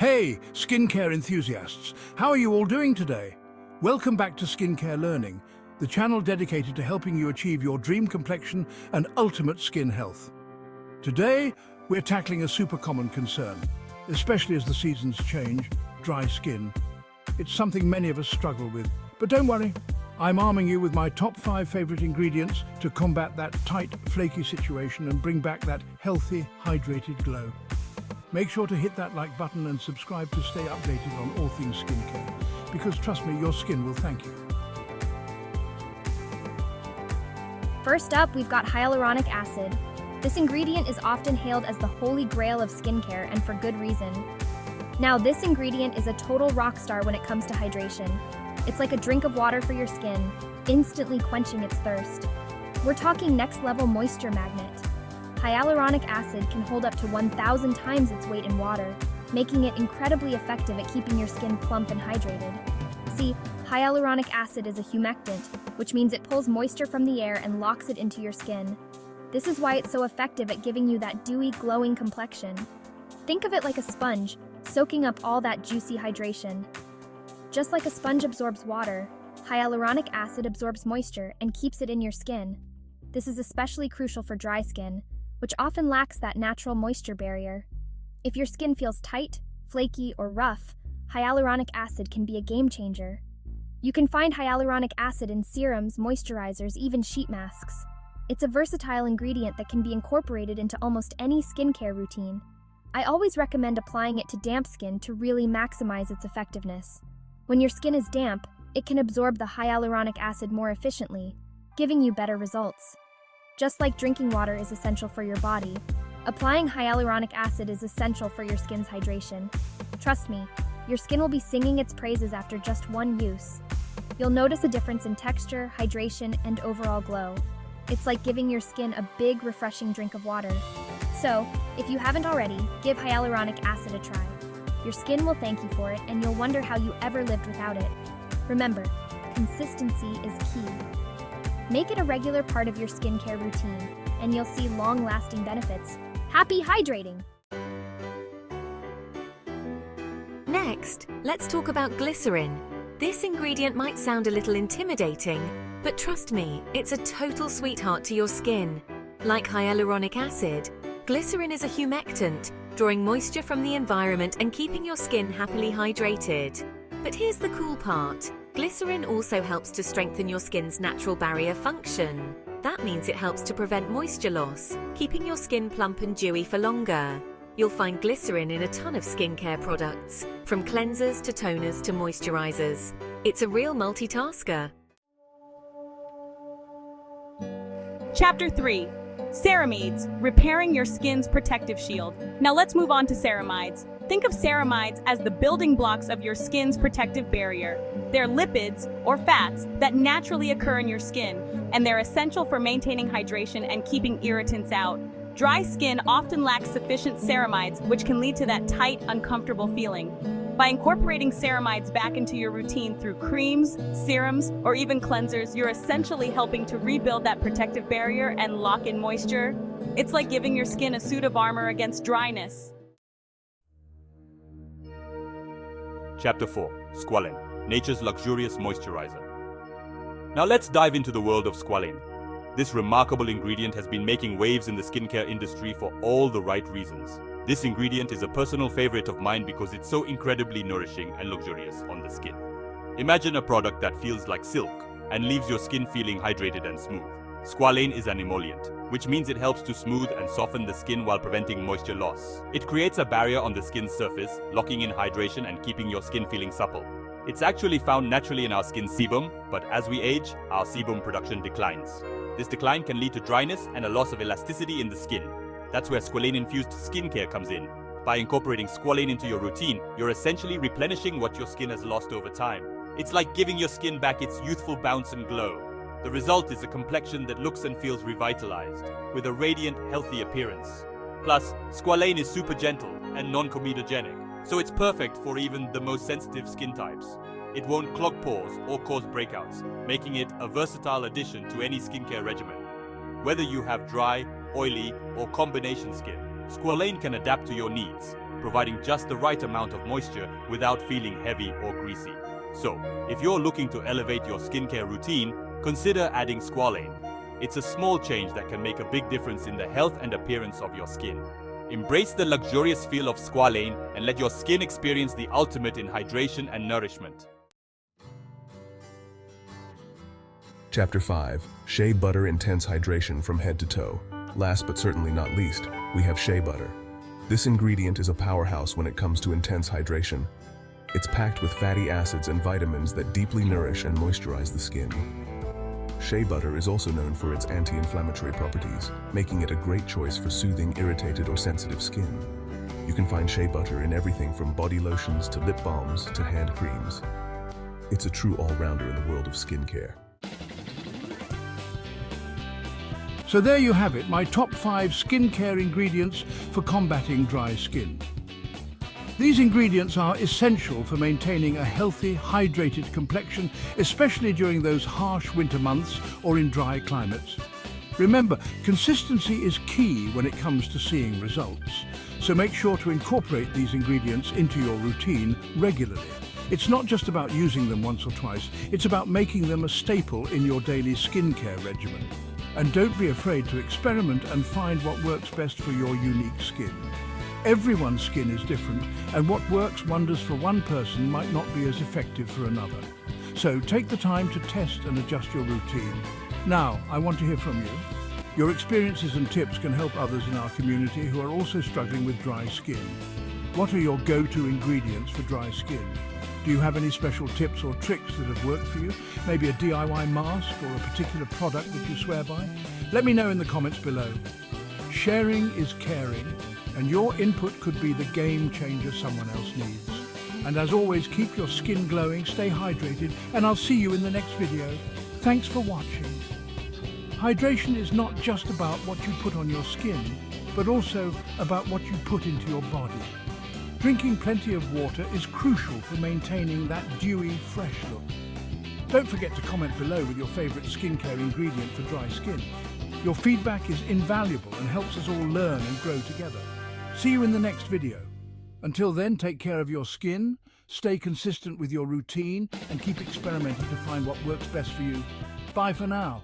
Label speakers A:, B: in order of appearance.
A: Hey, skincare enthusiasts! How are you all doing today? Welcome back to Skincare Learning, the channel dedicated to helping you achieve your dream complexion and ultimate skin health. Today, we're tackling a super common concern, especially as the seasons change, dry skin. It's something many of us struggle with, but don't worry, I'm arming you with my top 5 favorite ingredients to combat that tight, flaky situation and bring back that healthy, hydrated glow. Make sure to hit that like button and subscribe to stay updated on all things skincare, because trust me, your skin will thank you.
B: First up, we've got hyaluronic acid. This ingredient is often hailed as the holy grail of skincare, and for good reason. Now, this ingredient is a total rock star when it comes to hydration. It's like a drink of water for your skin, instantly quenching its thirst. We're talking next-level moisture magnet. Hyaluronic acid can hold up to 1,000 times its weight in water, making it incredibly effective at keeping your skin plump and hydrated. See, hyaluronic acid is a humectant, which means it pulls moisture from the air and locks it into your skin. This is why it's so effective at giving you that dewy, glowing complexion. Think of it like a sponge, soaking up all that juicy hydration. Just like a sponge absorbs water, hyaluronic acid absorbs moisture and keeps it in your skin. This is especially crucial for dry skin, which often lacks that natural moisture barrier. If your skin feels tight, flaky, or rough, hyaluronic acid can be a game changer. You can find hyaluronic acid in serums, moisturizers, even sheet masks. It's a versatile ingredient that can be incorporated into almost any skincare routine. I always recommend applying it to damp skin to really maximize its effectiveness. When your skin is damp, it can absorb the hyaluronic acid more efficiently, giving you better results. Just like drinking water is essential for your body, applying hyaluronic acid is essential for your skin's hydration. Trust me, your skin will be singing its praises after just one use. You'll notice a difference in texture, hydration, and overall glow. It's like giving your skin a big, refreshing drink of water. So, if you haven't already, give hyaluronic acid a try. Your skin will thank you for it, and you'll wonder how you ever lived without it. Remember, consistency is key. Make it a regular part of your skincare routine, and you'll see long-lasting benefits. Happy hydrating!
C: Next, let's talk about glycerin. This ingredient might sound a little intimidating, but trust me, it's a total sweetheart to your skin. Like hyaluronic acid, glycerin is a humectant, drawing moisture from the environment and keeping your skin happily hydrated. But here's the cool part. Glycerin also helps to strengthen your skin's natural barrier function. That means it helps to prevent moisture loss, keeping your skin plump and dewy for longer. You'll find glycerin in a ton of skincare products, from cleansers to toners to moisturizers. It's a real multitasker.
D: Chapter 3. Ceramides, repairing your skin's protective shield. Now let's move on to ceramides. Think of ceramides as the building blocks of your skin's protective barrier. They're lipids, or fats, that naturally occur in your skin, and they're essential for maintaining hydration and keeping irritants out. Dry skin often lacks sufficient ceramides, which can lead to that tight, uncomfortable feeling. By incorporating ceramides back into your routine through creams, serums, or even cleansers, you're essentially helping to rebuild that protective barrier and lock in moisture. It's like giving your skin a suit of armor against dryness.
E: Chapter 4. Squalane, nature's luxurious moisturizer. Now let's dive into the world of squalane. This remarkable ingredient has been making waves in the skincare industry for all the right reasons. This ingredient is a personal favorite of mine because it's so incredibly nourishing and luxurious on the skin. Imagine a product that feels like silk and leaves your skin feeling hydrated and smooth. Squalane is an emollient, which means it helps to smooth and soften the skin while preventing moisture loss. It creates a barrier on the skin's surface, locking in hydration and keeping your skin feeling supple. It's actually found naturally in our skin's sebum, but as we age, our sebum production declines. This decline can lead to dryness and a loss of elasticity in the skin. That's where squalane-infused skincare comes in. By incorporating squalane into your routine, you're essentially replenishing what your skin has lost over time. It's like giving your skin back its youthful bounce and glow. The result is a complexion that looks and feels revitalized, with a radiant, healthy appearance. Plus, squalane is super gentle and non-comedogenic, so it's perfect for even the most sensitive skin types. It won't clog pores or cause breakouts, making it a versatile addition to any skincare regimen. Whether you have dry, oily, or combination skin, Squalane can adapt to your needs, providing just the right amount of moisture without feeling heavy or greasy. So, if you're looking to elevate your skincare routine, consider adding Squalane. It's a small change that can make a big difference in the health and appearance of your skin. Embrace the luxurious feel of Squalane and let your skin experience the ultimate in hydration and nourishment.
F: Chapter 5. Shea Butter Intense Hydration from Head to Toe. Last but certainly not least, we have shea butter. This ingredient is a powerhouse when it comes to intense hydration. It's packed with fatty acids and vitamins that deeply nourish and moisturize the skin. Shea butter is also known for its anti-inflammatory properties, making it a great choice for soothing irritated or sensitive skin. You can find shea butter in everything from body lotions to lip balms to hand creams. It's a true all-rounder in the world of skincare.
A: So there you have it, my top 5 skincare ingredients for combating dry skin. These ingredients are essential for maintaining a healthy, hydrated complexion, especially during those harsh winter months or in dry climates. Remember, consistency is key when it comes to seeing results. So make sure to incorporate these ingredients into your routine regularly. It's not just about using them once or twice, it's about making them a staple in your daily skincare regimen. And don't be afraid to experiment and find what works best for your unique skin. Everyone's skin is different, and what works wonders for one person might not be as effective for another. So take the time to test and adjust your routine. Now, I want to hear from you. Your experiences and tips can help others in our community who are also struggling with dry skin. What are your go-to ingredients for dry skin? Do you have any special tips or tricks that have worked for you? Maybe a DIY mask or a particular product that you swear by? Let me know in the comments below. Sharing is caring, and your input could be the game changer someone else needs. And as always, keep your skin glowing, stay hydrated, and I'll see you in the next video. Thanks for watching. Hydration is not just about what you put on your skin, but also about what you put into your body. Drinking plenty of water is crucial for maintaining that dewy, fresh look. Don't forget to comment below with your favorite skincare ingredient for dry skin. Your feedback is invaluable and helps us all learn and grow together. See you in the next video. Until then, take care of your skin, stay consistent with your routine, and keep experimenting to find what works best for you. Bye for now.